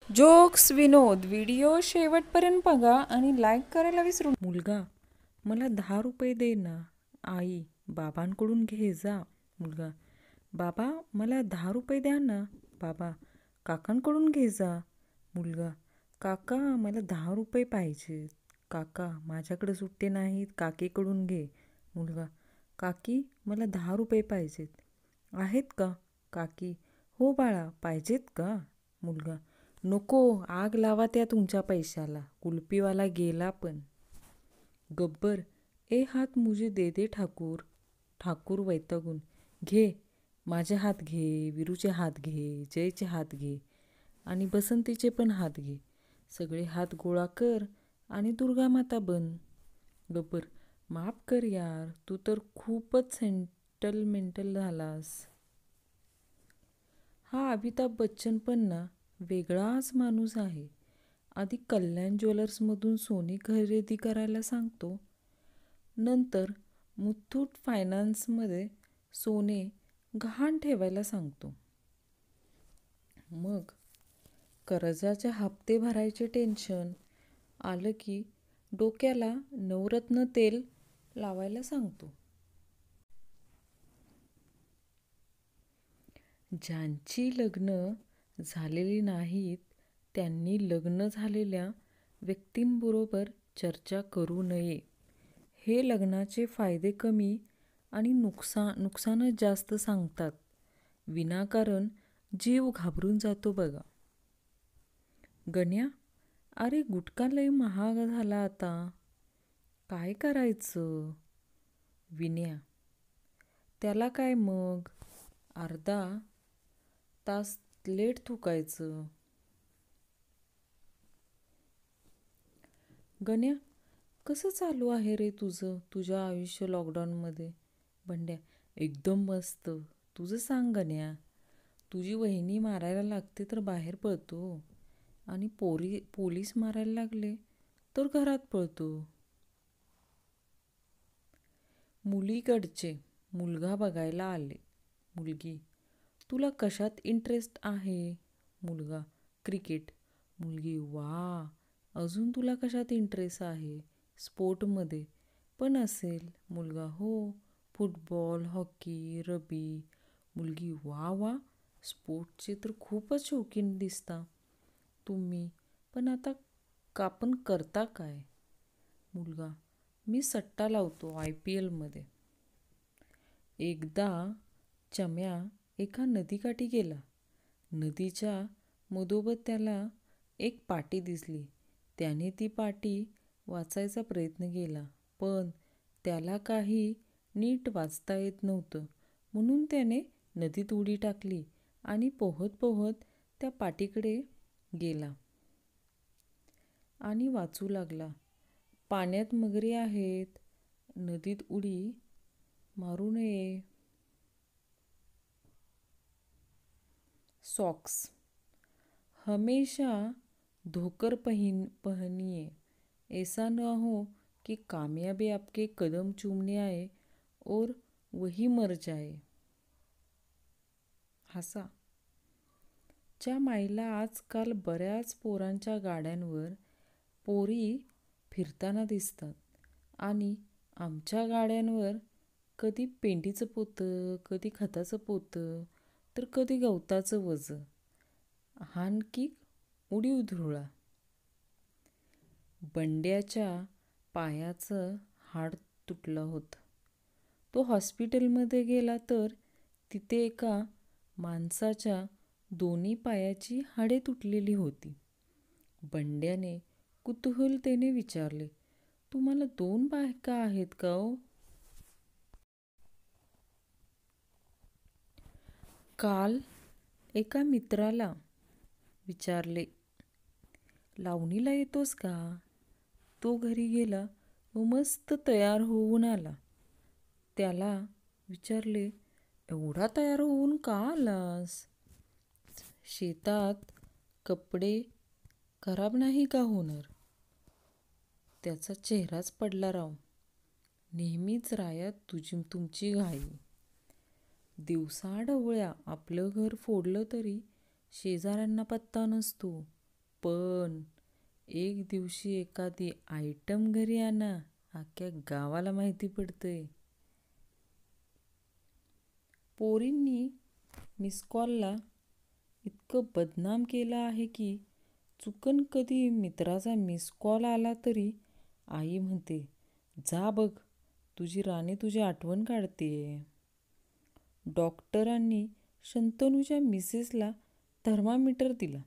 Jokes विनोद video शेवटपर्यंत बघा आणि लाईक करायला विसरू. मुलगा, मला 10 रुपये दे ना. आई, बाबांकडून घे जा. मुलगा, बाबा मला 10 रुपये द्या ना. बाबा, काकांकडून घे जा. मुलगा, काका मला 10 रुपये पाहिजेत. काका, माझ्याकडे सुट्टे नाहीत, काकीकडून घे. मुलगा, काकी मला 10 रुपये पाहिजेत. आहेत का? काकी, हो बाळा, पाहिजेत का? मुलगा, नको, आग लावा त्या तुमच्या पैशाला, कुल्फीवाला गेला पण. गब्बर, ए हात मुझे दे दे ठाकूर. ठाकूर वैतागून, घे, माझे हात घे, विरूचे हात घे, जयचे हात घे आणि बसंतीचे पण हात घे. सगळे हात गोळा कर आणि दुर्गामाता बन. गब्बर, माफ कर यार, तू तर खूपच सेंटिमेंटल झालास. हा अमिताभ बच्चन पण ना वेगळाच माणूस आहे. आधी कल्याण ज्वेलर्समधून सोने खरेदी करायला सांगतो, नंतर मुथूट फायनान्समध्ये सोने गहाण ठेवायला सांगतो. मग कर्जाचे हप्ते भरायचे टेन्शन आलं की डोक्याला नवरत्न तेल लावायला सांगतो. ज्यांची लग्न झालेली नाहीत त्यांनी लग्न झालेल्या व्यक्तींबरोबर चर्चा करू नये. हे लग्नाचे फायदे कमी आणि नुकसानच जास्त सांगतात. विनाकारण जीव घाबरून जातो बघा. गण्या, अरे गुटखा लय महाग झाला आता, काय करायचं? विन्या, त्याला काय मग, अर्धा तास लेट थुकायचं. गण्या, कसं चालू आहे रे तुझं आयुष्य लॉकडाऊनमध्ये? बंड्या, एकदम मस्त. तुझं सांग गण्या. तुझी वहिनी मारायला लागते तर बाहेर पळतो आणि पोलीस मारायला लागले तर घरात पळतो. मुलीकडचे मुलगा बघायला आले. मुलगी, तुला कशात इंटरेस्ट आहे? मुलगा, क्रिकेट. मुलगी, वा, अजून तुला कशात इंटरेस्ट आहे? स्पोर्टमध्ये पण असेल. मुलगा, हो, फुटबॉल, हॉकी, रग्बी. मुलगी, वा वा, स्पोर्टचे तर खूपच शौकीन दिसता तुम्ही. पण आता आपण करता काय? मुलगा, मी सट्टा लावतो IPL मध्ये. एकदा चम्या एका नदीकाठी गेला. नदीच्या मधोमध त्याला एक पाटी दिसली. त्याने ती पाटी वाचायचा प्रयत्न केला, पण त्याला काही नीट वाचता येत नव्हतं. म्हणून त्याने नदीत उडी टाकली आणि पोहत पोहत त्या पाटीकडे गेला आणि वाचू लागला. पाण्यात मगरी आहेत, नदीत उडी मारू नये. सॉक्स, हमेशा धोकर पहनिए, ऐसा न हो कि कामयाबी आपके कदम चूमने आए और वही मर जाए. हसा. च्या माईला आजकाल बऱ्याच पोरांच्या गाड्यांवर पोरी फिरताना दिसतात आणि आमच्या गाड्यांवर कधी पेंडीचं पोतं, कधी खताचं पोतं, तर कधी गवताचं वझं, आणखी उडीव धुरळा. बंड्याच्या पायाचं हाड तुटलं होतं. तो हॉस्पिटलमध्ये गेला तर तिथे एका माणसाच्या दोन्ही पायाची हाडे तुटलेली होती. बंड्याने कुतूहलतेने विचारले, तुम्हाला 2 बायका आहेत का हो? काल एका मित्राला विचारले, लावणीला येतोस का? तो घरी गेला व मस्त तयार होऊन आला. त्याला विचारले, एवढा तयार होऊन का आलास? शेतात कपडे खराब नाही का होणार? त्याचा चेहराच पडला राव. नेहमीच राया तुमची घाई. दिवसाढवळ्या आपलं घर फोडलं तरी शेजाऱ्यांना पत्ता नसतो. पण एक दिवशी एखादी आयटम घरी आणा, अख्ख्या गावाला माहिती पडतंय. पोरींनी मिस कॉलला इतकं बदनाम केलं आहे की चुकन कधी मित्राचा मिस कॉल आला तरी आई म्हणते, जा बघ, तुझी राणी तुझी आठवण काढतेय. डॉक्टरांनी शंतनूच्या मिसेसला थर्मामीटर दिला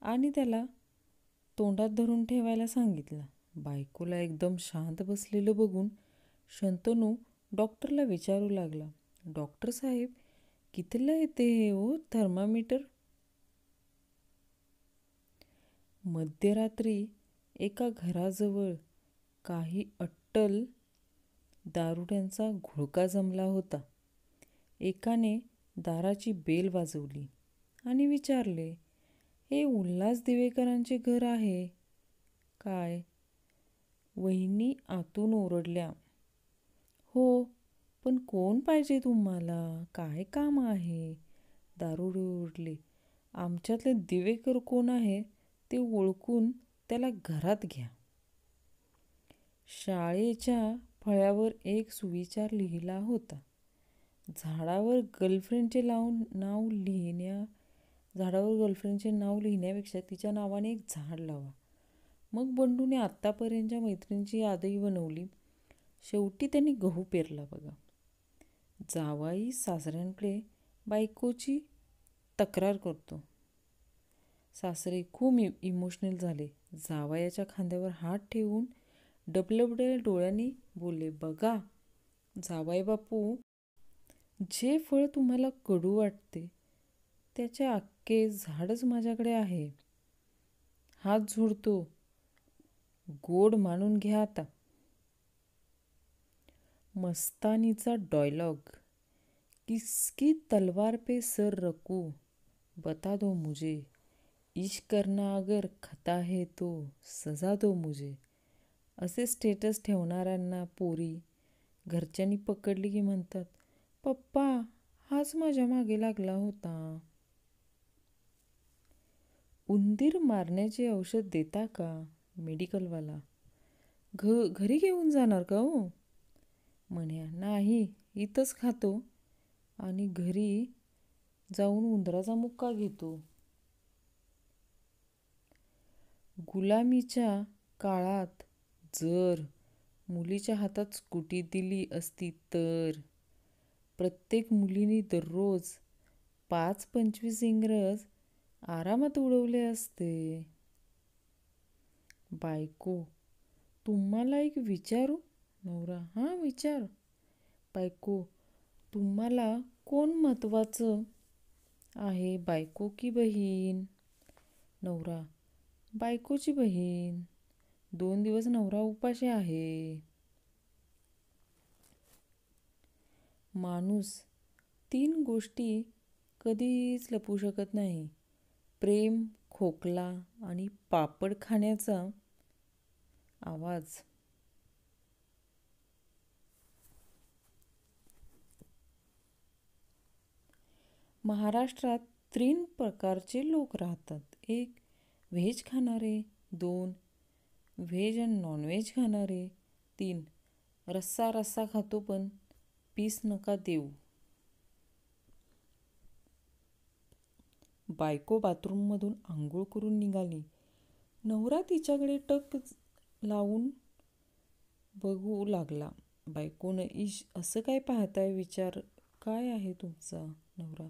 आणि त्याला तोंडात धरून ठेवायला सांगितलं. बायकोला एकदम शांत बसलेलं बघून शंतनू डॉक्टरला विचारू लागला, डॉक्टर साहेब, कितीला येते हे हो थर्मामीटर? मध्यरात्री एका घराजवळ काही अट्टल दारुड्यांचा घोळका जमला होता. एकाने दाराची बेल वाजवली आणि विचारले, हे उल्हास दिवेकरांचे घर आहे काय? वहिनी आतून ओरडल्या, हो, पण कोण पाहिजे तुम्हाला? काय काम आहे? दारुडे ओरडले, आमच्यातले दिवेकर कोण आहे ते ओळखून त्याला घरात घ्या. शाळेच्या फळ्यावर एक सुविचार लिहिला होता, झाडावर गर्लफ्रेंडचे नाव लिहिण्यापेक्षा तिच्या नावाने एक झाड लावा. मग बंडूने आत्तापर्यंतच्या मैत्रिणींची यादही बनवली. शेवटी त्यांनी गहू पेरला बघा. जावाई सासऱ्यांकडे बायकोची तक्रार करतो. सासरे खूप इमोशनल झाले. जावयाच्या खांद्यावर हात ठेवून डबडबल्या डोळ्यांनी बोलले, बघा जावाई बापू, जे फळ तुम्हाला कडू वाटते त्याचे अख्खे झाडच माझ्याकडे आहे. हात झोडतो, गोड मानून घ्या आता. मस्तानीचा डायलॉग, किसकी तलवार पे सर रखूं, बता दो मुझे, इश्क करना अगर खता है तो सजा दो मुझे. असे स्टेटस ठेवणाऱ्यांना पोरी घरच्यांनी पकडली की म्हणतात, पप्पा हाच माझ्या मागे लागला होता. उंदीर मारण्याचे औषध देता का? मेडिकलवाला, घरी घेऊन जाणार का हो? म्हण्या, नाही, इथंच खातो आणि घरी जाऊन उंदराचा मुक्का घेतो. गुलामीच्या काळात जर मुलीच्या हातात स्कूटी दिली असती तर प्रत्येक मुलीने दररोज 5-25 इंग्रज आरामात उडवले असते. बायको, तुम्हाला एक विचारू? नवरा, हां विचार. बायको, तुम्हाला कोण महत्त्वाचं आहे, बायको की बहीण? नवरा, बायकोची बहीण. 2 दिवस नवरा उपाशी आहे. माणूस 3 गोष्टी कधीच लपवू शकत नाही, प्रेम, खोकला आणि पापड खाण्याचा आवाज. महाराष्ट्रात 3 प्रकारचे लोक राहतात. 1 व्हेज खाणारे, 2 व्हेज आणि नॉनव्हेज खाणारे, 3 रस्सा खातो पण पीस नका देऊ. बायको बाथरूममधून आंघोळ करून निघाली. नवरा तिच्याकडे टक लावून बघू लागला. बायकोनं, इश, असं काय पाहताय? विचार, काय आहे तुमचा? नवरा,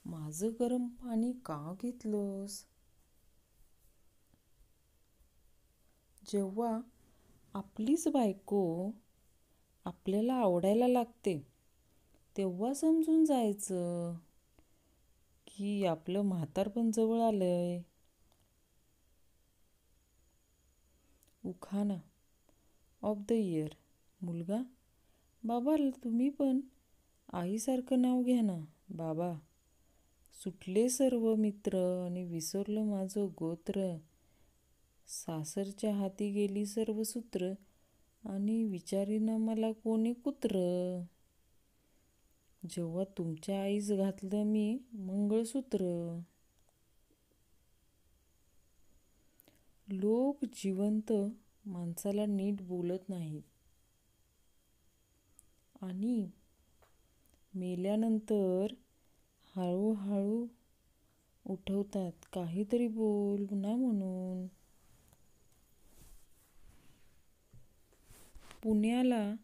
माझं गरम पाणी का घेतलंस? जेव्हा आपलीच बायको आपल्याला आवडायला लागते तेव्हा समजून जायचं की आपलं म्हातारपण जवळ आलंय. उखाणा ऑफ द इयर. मुलगा, बाबा तुम्ही पण आईसारखं नाव घ्या ना. बाबा, सुटले सर्व मित्र आणि विसरलं माझं गोत्र. सासरच्या हाती गेली सर्व सूत्र आणि विचारीना मला कोणी कुत्र. जेव्हा तुमच्या आईस घातलं मी मंगळसूत्र. लोक जिवंत माणसाला नीट बोलत नाहीत आणि मेल्यानंतर हळूहळू उठवतात, काहीतरी बोल ना म्हणून. पुण्याला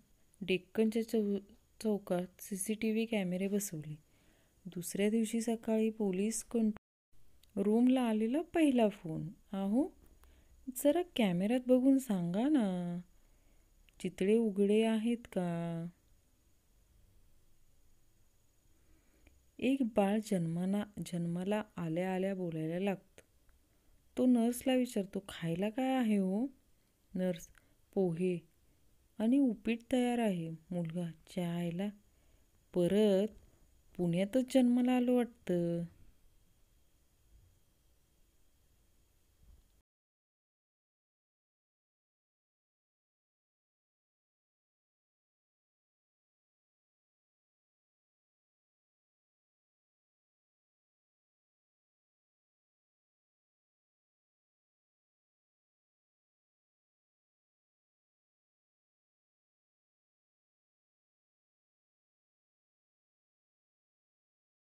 डेक्कनच्या चौकात CCTV कॅमेरे बसवले. दुसऱ्या दिवशी सकाळी पोलीस रूमला आलेला पहिला फोन. अहो, जरा कॅमेऱ्यात बघून सांगा ना, चितळे उघडे आहेत का? एक बाळ जन्माला आल्या आल्या बोलायला लागतं. तो नर्सला विचारतो, खायला काय आहे हो? नर्स, पोहे आणि उपीट तयार आहे. मुलगा, च्यायला परत पुण्यातच जन्माला आलो वाटतं.